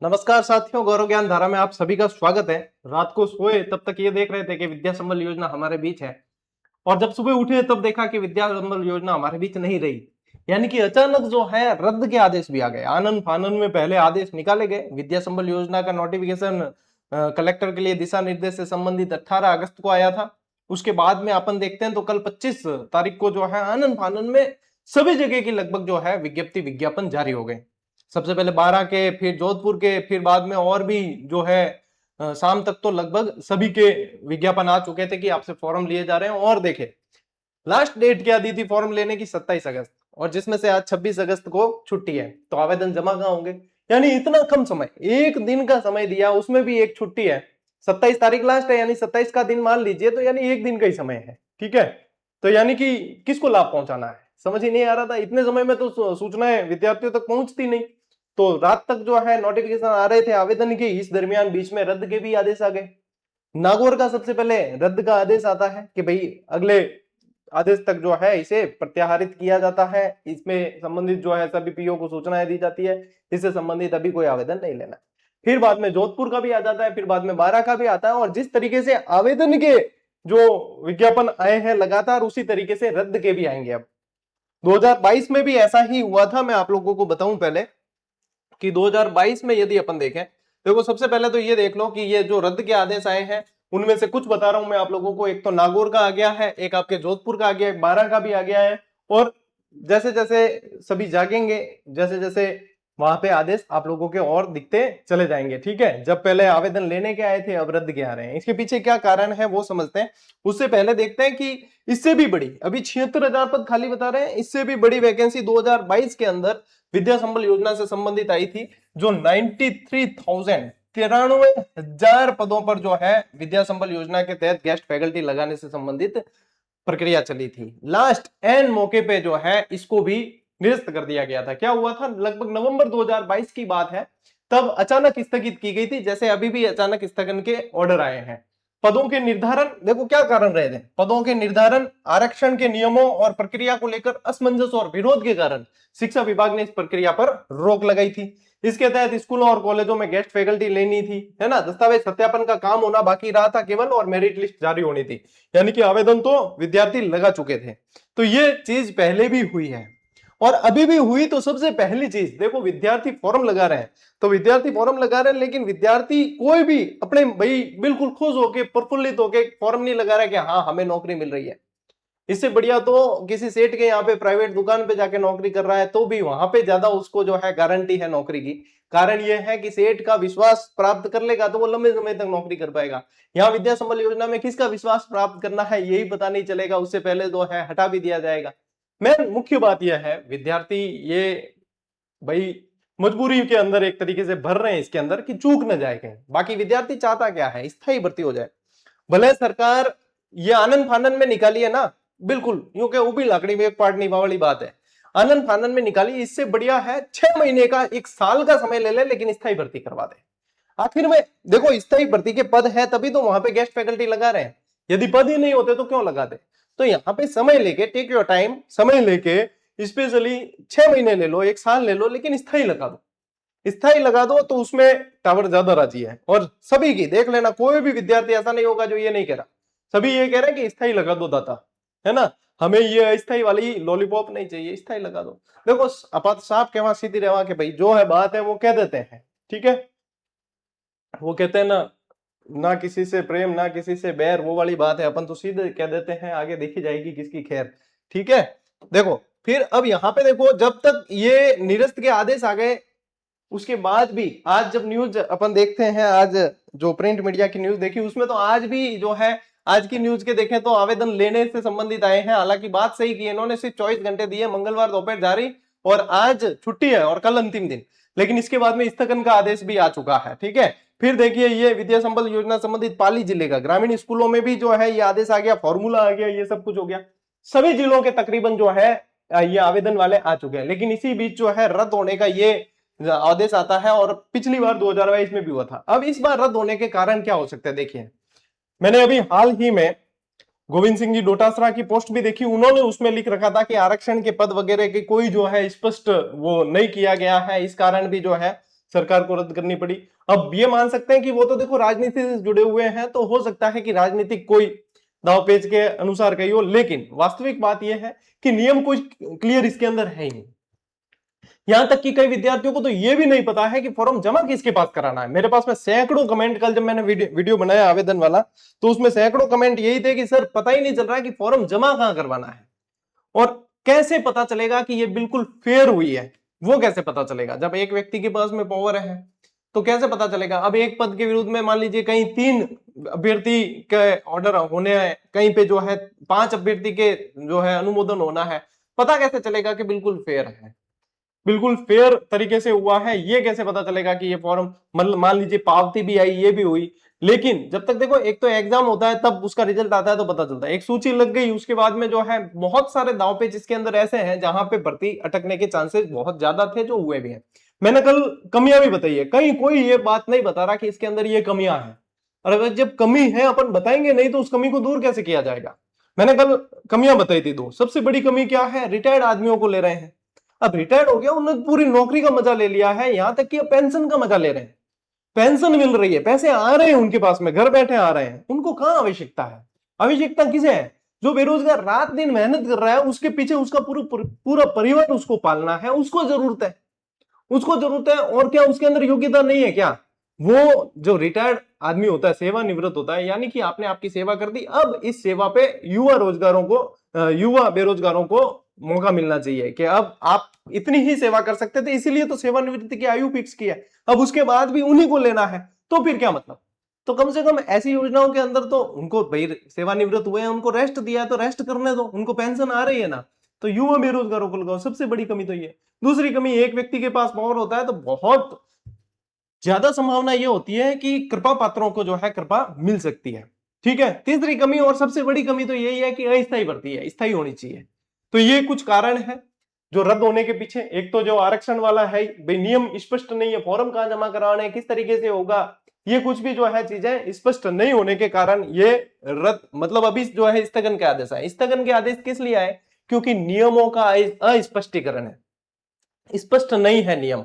नमस्कार साथियों, गौरव ज्ञान धारा में आप सभी का स्वागत है। रात को सोए तब तक ये देख रहे थे कि विद्या संबल योजना हमारे बीच है, और जब सुबह उठे तब देखा कि विद्या संबल योजना हमारे बीच नहीं रही। यानी कि अचानक जो है रद्द के आदेश भी आ गए। आनन फानन में पहले आदेश निकाले गए। विद्या संबल योजना का नोटिफिकेशन कलेक्टर के लिए दिशा निर्देश से संबंधित 18 अगस्त को आया था। उसके बाद में अपन देखते हैं तो कल 25 तारीख को जो है आनन फानन में सभी जगह की लगभग जो है विज्ञापन जारी हो गए। सबसे पहले 12 के, फिर जोधपुर के, फिर बाद में और भी जो है शाम तक तो लगभग सभी के विज्ञापन आ चुके थे कि आपसे फॉर्म लिए जा रहे हैं। और देखे लास्ट डेट क्या दी थी फॉर्म लेने की, 27 अगस्त, और जिसमें से आज 26 अगस्त को छुट्टी है। तो आवेदन जमा कहाँ होंगे? यानी इतना कम समय, एक दिन का समय दिया, उसमें भी एक छुट्टी है। 27 तारीख लास्ट है, यानी 27 का दिन मान लीजिए, तो यानी एक दिन का ही समय है। ठीक है, तो यानी कि किसको लाभ पहुंचाना है समझ ही नहीं आ रहा था। इतने समय में तो सूचनाएं विद्यार्थियों तक पहुंचती नहीं। तो रात तक जो है नोटिफिकेशन आ रहे थे आवेदन के, इस दरमियान बीच में रद्द के भी आदेश आ गए। नागौर का सबसे पहले रद्द का आदेश आता है कि भाई अगले आदेश तक जो है इसे प्रत्याहरित किया जाता है। इसमें संबंधित जो है सभी पीओ को सूचनाएं दी जाती है, इससे संबंधित अभी कोई आवेदन नहीं लेना। फिर बाद में जोधपुर का भी आ जाता है, फिर बाद में 12 का भी आता है। और जिस तरीके से आवेदन के जो विज्ञापन आए हैं लगातार, उसी तरीके से रद्द के भी आएंगे। अब 2022 में भी ऐसा ही हुआ था। मैं आप लोगों को बताऊं पहले कि 2022 में यदि अपन देखें, देखो सबसे पहले तो ये देख लो कि ये जो रद्द के आदेश आए हैं उनमें से कुछ बता रहा हूं मैं आप लोगों को। एक तो नागौर का आ गया है, एक आपके जोधपुर का आ गया है, 12 का भी आ गया है। और जैसे जैसे सभी जागेंगे, जैसे जैसे वहां पे आदेश आप लोगों के और दिखते चले जाएंगे। ठीक है, जब पहले आवेदन लेने के आए थे, अब रद्द के आ रहे हैं। इसके पीछे क्या कारण है वो समझते हैं। उससे पहले देखते हैं कि इससे भी बड़ी, अभी 76,000 पद खाली बता रहे हैं, इससे भी बड़ी वैकेंसी 2022 के अंदर विद्या संबल योजना से संबंधित आई थी, जो 93,000 पदों पर जो है विद्या संबल योजना के तहत गेस्ट फैकल्टी लगाने से संबंधित प्रक्रिया चली थी। लास्ट एंड मौके पे जो है इसको भी निरस्त कर दिया गया था। क्या हुआ था, लगभग नवंबर 2022 की बात है, तब अचानक स्थगित की गई थी। जैसे अभी भी अचानक स्थगन के ऑर्डर आए हैं। पदों के निर्धारण, देखो क्या कारण रहे थे। पदों के निर्धारण, आरक्षण के नियमों और प्रक्रिया को लेकर असमंजस और विरोध के कारण शिक्षा विभाग ने इस प्रक्रिया पर रोक लगाई थी। इसके तहत स्कूलों और कॉलेजों में गेस्ट फैकल्टी लेनी थी, है ना। दस्तावेज सत्यापन का काम होना बाकी रहा था केवल, और मेरिट लिस्ट जारी होनी थी। यानी कि आवेदन तो विद्यार्थी लगा चुके थे। तो ये चीज पहले भी हुई है और अभी भी हुई। तो सबसे पहली चीज देखो, विद्यार्थी फॉर्म लगा रहे हैं, तो विद्यार्थी फॉर्म लगा रहे हैं, लेकिन विद्यार्थी कोई भी अपने भाई बिल्कुल खुश होके, प्रफुल्लित होके फॉर्म नहीं लगा रहा है कि हाँ हमें नौकरी मिल रही है। इससे बढ़िया तो किसी सेठ के यहाँ पे प्राइवेट दुकान पे जाके नौकरी कर रहा है, तो भी वहां पे ज्यादा उसको जो है गारंटी है नौकरी की। कारण यह है कि सेठ का विश्वास प्राप्त कर लेगा तो वो लंबे समय तक नौकरी कर पाएगा। यहाँ विद्या संबल योजना में किसका विश्वास प्राप्त करना है यही पता नहीं चलेगा, उससे पहले जो है हटा भी दिया जाएगा। मैं मुख्य बात यह है, विद्यार्थी ये भाई मजबूरी के अंदर एक तरीके से भर रहे हैं इसके अंदर कि चूक न जाए कहीं। बाकी विद्यार्थी चाहता क्या है, स्थायी भर्ती हो जाए। भले सरकार ये आनंद फानन में निकाली है ना, बिल्कुल यूं के उबी लाकड़ी में एक पार्ट निभा वाली बात है। आनंद फानन में निकाली, इससे बढ़िया है 6 महीने का, 1 साल का समय ले ले, लेकिन स्थायी भर्ती करवा दे। आखिर में देखो, स्थायी भर्ती के पद है तभी तो वहां पे गेस्ट फैकल्टी लगा रहे हैं। यदि पद ही नहीं होते तो क्यों लगा दे। तो यहाँ पे समय लेके, टेक योर टाइम, समय लेके स्पेशली 6 महीने ले लो, 1 साल ले लो, लेकिन स्थायी लगा दो। स्थायी लगा दो तो उसमें टावर ज्यादा राजी है। और सभी की देख लेना, कोई भी विद्यार्थी ऐसा नहीं होगा जो ये नहीं कह रहा। सभी ये कह रहे हैं कि स्थायी लगा दो दाता, है ना, हमें ये अस्थायी वाली लॉलीपॉप नहीं चाहिए, स्थायी लगा दो। देखो आपात साफ कहवा सीधी रहवा के भाई जो है बात है वो कह देते हैं। ठीक है, वो कहते हैं ना, ना किसी से प्रेम ना किसी से बैर, वो वाली बात है। अपन तो सीधे कह देते हैं, आगे देखी जाएगी किसकी खैर। ठीक है, देखो फिर अब यहाँ पे देखो, जब तक ये निरस्त के आदेश आ गए, उसके बाद भी आज जब न्यूज अपन देखते हैं, आज जो प्रिंट मीडिया की न्यूज देखी, उसमें तो आज भी जो है, आज की न्यूज के देखें तो आवेदन लेने से संबंधित आए हैं। हालांकि बात सही की इन्होंने, सिर्फ 24 घंटे दिए, मंगलवार दोपहर जारी और आज छुट्टी है और कल अंतिम दिन। लेकिन इसके बाद में स्थगन का आदेश भी आ चुका है। ठीक है, फिर देखिए ये विद्या संबल योजना संबंधित पाली जिले का ग्रामीण स्कूलों में भी जो है ये आदेश आ गया, फॉर्मूला आ गया, ये सब कुछ हो गया। सभी जिलों के तकरीबन जो है ये आवेदन वाले आ चुके हैं। लेकिन इसी बीच जो है रद्द होने का ये आदेश आता है, और पिछली बार 2022 में भी हुआ था। अब इस बार रद्द होने के कारण क्या हो सकते हैं, देखिए मैंने अभी हाल ही में गोविंद सिंह जी डोटासरा की पोस्ट भी देखी। उन्होंने उसमें लिख रखा था कि आरक्षण के पद वगैरह के कोई जो है स्पष्ट वो नहीं किया गया है, इस कारण भी जो है सरकार को रद्द करनी पड़ी। अब ये मान सकते हैं कि वो तो देखो राजनीति से जुड़े हुए हैं, तो हो सकता है कि राजनीतिक कोई दांवपेच के अनुसार कही हो, लेकिन वास्तविक बात यह है कि नियम कुछ क्लियर इसके अंदर है ही नहीं। यहां तक कि कई विद्यार्थियों को तो यह भी नहीं पता है कि फॉर्म जमा किसके पास कराना है। मेरे पास में सैकड़ों कमेंट, कल जब मैंने वीडियो बनाया आवेदन वाला, तो उसमें सैकड़ों कमेंट यही थे कि सर पता ही नहीं चल रहा है कि फॉर्म जमा कहां करवाना है, और कैसे पता चलेगा कि ये बिल्कुल फेयर हुई है। वो कैसे पता चलेगा जब एक व्यक्ति के पास में पावर है, तो कैसे पता चलेगा। अब एक पद के विरुद्ध में मान लीजिए कहीं 3 अभ्यर्थी के ऑर्डर होने हैं, कहीं पे जो है 5 अभ्यर्थी के जो है अनुमोदन होना है, पता कैसे चलेगा कि बिल्कुल फेयर है, बिल्कुल फेयर तरीके से हुआ है। ये कैसे पता चलेगा कि ये फॉर्म, मतलब मान लीजिए पावती भी आई, ये भी हुई, लेकिन जब तक देखो एक तो एग्जाम होता है तब उसका रिजल्ट आता है तो पता चलता है। एक सूची लग गई, उसके बाद में जो है बहुत सारे दांव पेच इसके अंदर ऐसे हैं जहां पे भर्ती अटकने के चांसेस बहुत ज्यादा थे, जो हुए भी हैं। मैंने कल कमियां भी बताई है, कहीं कोई ये बात नहीं बता रहा कि इसके अंदर ये कमियां हैं, और अगर जब कमी है अपन बताएंगे नहीं तो उस कमी को दूर कैसे किया जाएगा। मैंने कल कमियां बताई थी दो। सबसे बड़ी कमी क्या है, रिटायर्ड आदमियों को ले रहे हैं। अब रिटायर्ड हो गया, उन्होंने पूरी नौकरी का मजा ले लिया है, यहां तक कि पेंशन का मजा ले रहे हैं, पेंशन मिल रही है, पैसे आ रहे हैं उनके पास में, घर बैठे आ रहे हैं, उनको कहां आवश्यकता है। आवश्यकता किसे है, जो बेरोजगार रात दिन मेहनत कर रहा है, उसके पीछे उसका पूरा परिवार उसको पालना है, उसको जरूरत है, उसको जरूरत है। और क्या उसके अंदर योग्यता नहीं है क्या। वो जो रिटायर्ड आदमी होता है, सेवानिवृत्त होता है, यानी कि आपने आपकी सेवा कर दी, अब इस सेवा पे युवा बेरोजगारों को मौका मिलना चाहिए कि अब आप इतनी ही सेवा कर सकते थे, इसीलिए तो सेवानिवृत्ति की आयु फिक्स की है, अब उसके बाद भी उन्हीं को लेना है, तो फिर क्या मतलब। तो कम से कम ऐसी योजनाओं के अंदर तो उनको, भाई सेवानिवृत्त हुए हैं, उनको रेस्ट दिया है तो रेस्ट करने दो, उनको पेंशन आ रही है ना, तो युवा बेरोजगारों को लगाओ। सबसे बड़ी कमी तो ये। दूसरी कमी, एक व्यक्ति के पास पावर होता है तो बहुत ज्यादा संभावना ये होती है कि कृपा पात्रों को जो है कृपा मिल सकती है। ठीक है। तीसरी कमी और सबसे बड़ी कमी तो यही है कि अस्थायी भर्ती है, स्थायी होनी चाहिए। तो ये कुछ कारण है जो रद्द होने के पीछे। एक तो जो आरक्षण वाला है, भाई नियम स्पष्ट नहीं है, फॉर्म कहां जमा कराना है, किस तरीके से होगा, ये कुछ भी जो है चीजें स्पष्ट नहीं होने के कारण ये रद्द, मतलब अभी जो है स्थगन के आदेश आए। स्थगन के आदेश किस लिए आए, क्योंकि नियमों का अस्पष्टीकरण है, स्पष्ट नहीं है नियम।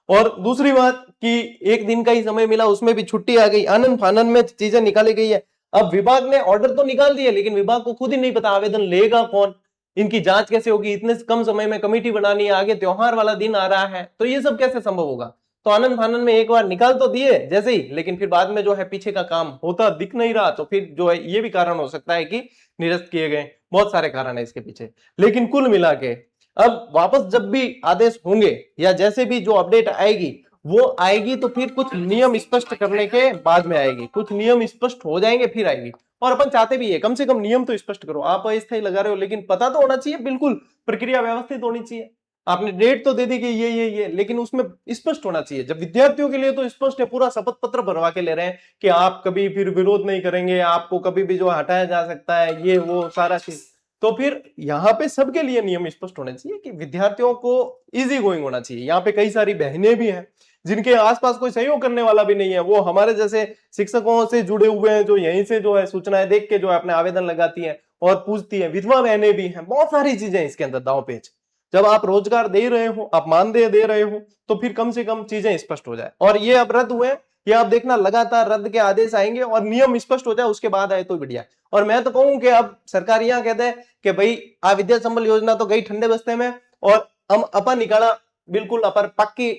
और दूसरी बात कि एक दिन का ही समय मिला, उसमें भी छुट्टी आ गई, आनंद फानन में चीजें निकाली गई है। अब विभाग ने ऑर्डर तो निकाल दिए, लेकिन विभाग को खुद ही नहीं पता आवेदन लेगा कौन, इनकी जांच कैसे होगी, इतने कम समय में कमेटी बनानी है, आगे त्योहार वाला दिन आ रहा है, तो ये सब कैसे संभव होगा। तो आनंद फानन में एक बार निकाल तो दिए जैसे ही, लेकिन फिर बाद में जो है पीछे का काम होता दिख नहीं रहा, तो फिर जो है ये भी कारण हो सकता है कि निरस्त किए गए। बहुत सारे कारण है इसके पीछे, लेकिन कुल मिला के अब वापस जब भी आदेश होंगे या जैसे भी जो अपडेट आएगी वो आएगी, तो फिर कुछ नियम स्पष्ट करने के बाद में आएगी, कुछ नियम स्पष्ट हो जाएंगे फिर आएगी। और अपन चाहते भी है कम से कम नियम तो स्पष्ट करो। आप अस्थायी लगा रहे हो, लेकिन पता तो होना चाहिए, बिल्कुल प्रक्रिया व्यवस्थित होनी चाहिए। आपने डेट तो दे दी कि ये, लेकिन उसमें स्पष्ट होना चाहिए। जब विद्यार्थियों के लिए तो स्पष्ट है, पूरा शपथ पत्र भरवा के ले रहे हैं कि आप कभी फिर विरोध नहीं करेंगे, आपको कभी भी जो हटाया जा सकता है, ये वो सारा चीज। तो फिर यहाँ पे सबके लिए नियम स्पष्ट होने चाहिए कि विद्यार्थियों को इजी गोइंग होना चाहिए। यहाँ पे कई सारी बहनें भी हैं जिनके आसपास कोई सहयोग करने वाला भी नहीं है, वो हमारे जैसे शिक्षकों से जुड़े हुए हैं, जो यहीं से जो है सूचनाएं देख के जो है अपने आवेदन लगाती हैं और पूछती हैं। विधवा बहनें भी हैं, बहुत सारी चीजें इसके अंदर दांव पेच। जब आप रोजगार दे रहे हो, आप मानदेय दे रहे हो, तो फिर कम से कम चीजें स्पष्ट हो जाए। और ये अब रद्द हुए, ये आप देखना लगातार रद्द के आदेश आएंगे और नियम स्पष्ट हो जाए उसके बाद आए तो बढ़िया। और मैं तो कहूं कि अब सरकार यहां कहते हैं कि भाई आ विद्या संबल योजना तो गई ठंडे बस्ते में, और हम अपन निकाला बिल्कुल अपर पक्की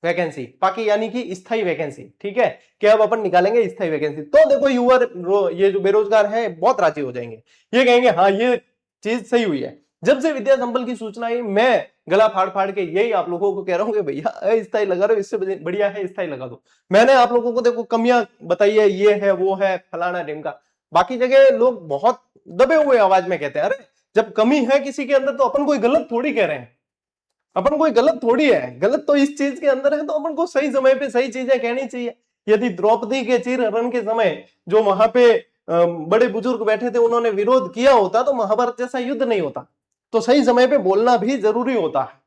वैकेंसी, पाकी यानी कि स्थायी वैकेंसी। ठीक है, कि अब अपन निकालेंगे स्थायी वैकेंसी, तो देखो युवा ये जो बेरोजगार है बहुत राजी हो जाएंगे, ये कहेंगे हाँ ये चीज सही हुई है। जब से विद्या संबल की सूचना आई, मैं गला फाड़ फाड़ के यही आप लोगों को कह रहा हूँ कि भैया अस्थायी लगा रहे हो, इससे बढ़िया है स्थायी लगा दो। मैंने आप लोगों को देखो कमियां बताई है, ये है वो है फलाना ढिमका। बाकी जगह लोग बहुत दबे हुए आवाज में कहते हैं अरे जब कमी है किसी के अंदर तो अपन कोई गलत थोड़ी कह रहे हैं, अपन कोई गलत थोड़ी है, गलत तो इस चीज के अंदर है, तो अपन को सही समय पे सही चीजें कहनी चाहिए। यदि द्रौपदी के चीर हरण के समय जो वहां पे बड़े बुजुर्ग बैठे थे उन्होंने विरोध किया होता तो महाभारत जैसा युद्ध नहीं होता। तो सही समय पे बोलना भी जरूरी होता है।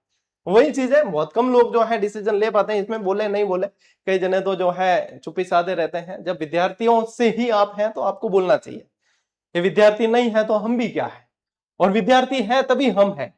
वही चीज है, बहुत कम लोग जो है डिसीजन ले पाते हैं इसमें, बोले नहीं बोले। कई जने तो जो है चुप्पी साधे रहते हैं। जब विद्यार्थियों से ही आप हैं तो आपको बोलना चाहिए, ये विद्यार्थी नहीं है तो हम भी क्या है, और विद्यार्थी है तभी हम हैं,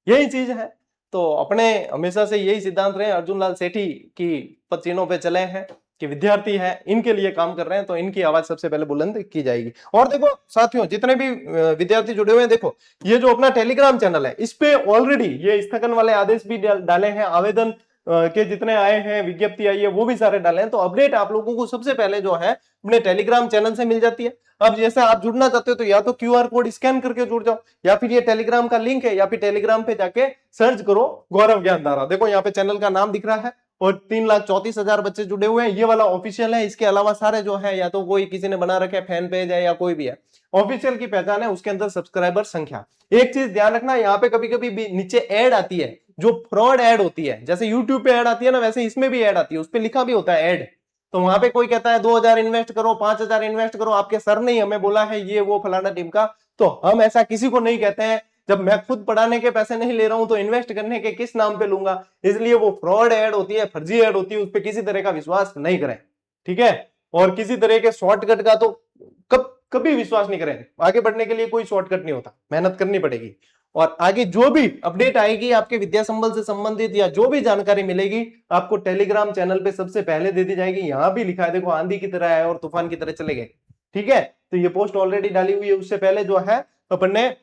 यही चीज है। तो अपने हमेशा से यही सिद्धांत रहे, अर्जुन लाल सेठी की पसीनों पे चले हैं कि विद्यार्थी है इनके लिए काम कर रहे हैं, तो इनकी आवाज सबसे पहले बुलंद की जाएगी। और देखो साथियों, जितने भी विद्यार्थी जुड़े हुए हैं, देखो ये जो अपना टेलीग्राम चैनल है, इस पे ऑलरेडी ये स्थगन वाले आदेश भी डाले हैं, आवेदन के जितने आए हैं, विज्ञप्ति आई है, वो भी सारे डाले हैं। तो अपडेट आप लोगों को सबसे पहले जो है अपने टेलीग्राम चैनल से मिल जाती है। अब जैसे आप जुड़ना चाहते हो तो या तो क्यूआर कोड स्कैन करके जुड़ जाओ, या फिर ये टेलीग्राम का लिंक है, या फिर टेलीग्राम पे जाके सर्च करो गौरव ज्ञानधारा। देखो यहाँ पे चैनल का नाम दिख रहा है और 3,34,000 बच्चे जुड़े हुए हैं। ये वाला ऑफिशियल है, इसके अलावा सारे जो है या तो कोई किसी ने बना रखे फैन पेज है या कोई भी है, ऑफिशियल की पहचान है, उसके अंदर सब्सक्राइबर संख्या। एक चीज ध्यान रखना, यहाँ पे कभी कभी नीचे ऐड आती है जो फ्रॉड ऐड होती है, जैसे यूट्यूब पे ऐड आती है ना, वैसे इसमें भी ऐड आती है, उस पर लिखा भी होता है ऐड। तो वहां पे कोई कहता है 2,000 इन्वेस्ट करो, 5,000 इन्वेस्ट करो, आपके सर ने हमें बोला है ये वो फलाना टीम का, तो हम ऐसा किसी को नहीं कहते हैं। जब मैं खुद पढ़ाने के पैसे नहीं ले रहा हूं तो इन्वेस्ट करने के किस नाम पे लूंगा? इसलिए वो फ्रॉड ऐड होती है, फर्जी ऐड होती है, उस पर किसी तरह का विश्वास नहीं करें, ठीक है। और किसी तरह के शॉर्टकट का तो कभी विश्वास नहीं करें। आगे बढ़ने के लिए कोई शॉर्टकट नहीं होता, मेहनत करनी पड़ेगी। और आगे जो भी अपडेट आएगी आपके विद्या संबल से संबंधित या जो भी जानकारी मिलेगी, आपको टेलीग्राम चैनल पे सबसे पहले दे दी जाएगी। यहां भी लिखा है देखो, आंधी की तरह है और तूफान की तरह चले गए, ठीक है। तो ये पोस्ट ऑलरेडी डाली हुई है, उससे पहले जो है अपन ने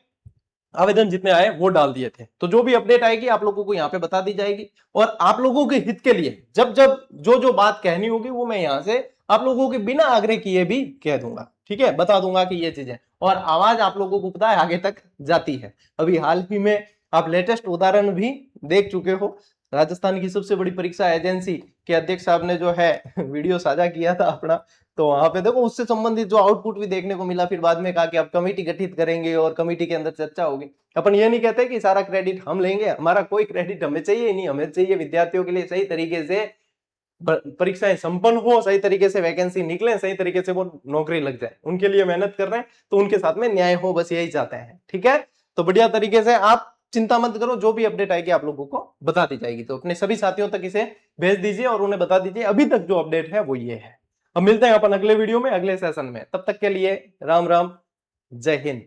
आवेदन जितने आए वो डाल दिए थे। तो जो भी अपडेट आएगी आप लोगों को यहाँ पे बता दी जाएगी। और आप लोगों के हित के लिए जब जब जो जो बात कहनी होगी वो मैं यहाँ से आप लोगों के बिना आग्रह किए भी कह दूंगा, ठीक है, बता दूंगा कि ये चीजें। और आवाज आप लोगों को पता है आगे तक जाती है। अभी हाल ही में आप लेटेस्ट उदाहरण भी देख चुके हो, राजस्थान की सबसे बड़ी परीक्षा एजेंसी के अध्यक्ष साहब ने जो है वीडियो साझा किया था अपना, तो वहां पे देखो उससे संबंधित जो आउटपुट भी देखने को मिला। फिर बाद में कहा कि अब कमेटी गठित करेंगे और कमेटी के अंदर चर्चा होगी। अपन ये नहीं कहते कि सारा क्रेडिट हम लेंगे, हमारा कोई क्रेडिट हमें चाहिए नहीं। हमें चाहिए विद्यार्थियों के लिए सही तरीके से परीक्षाएं संपन्न हो, सही तरीके से वैकेंसी निकले, सही तरीके से वो नौकरी लग जाए, उनके लिए मेहनत कर रहे हैं, तो उनके साथ में न्याय हो, बस यही चाहते हैं, ठीक है। तो बढ़िया तरीके से आप चिंता मत करो, जो भी अपडेट आएगी आप लोगों को बता दी जाएगी। तो अपने सभी साथियों तक इसे भेज दीजिए और उन्हें बता दीजिए अभी तक जो अपडेट है वो ये है। अब मिलते हैं अपन अगले वीडियो में, अगले सेशन में। तब तक के लिए राम राम, जय हिंद।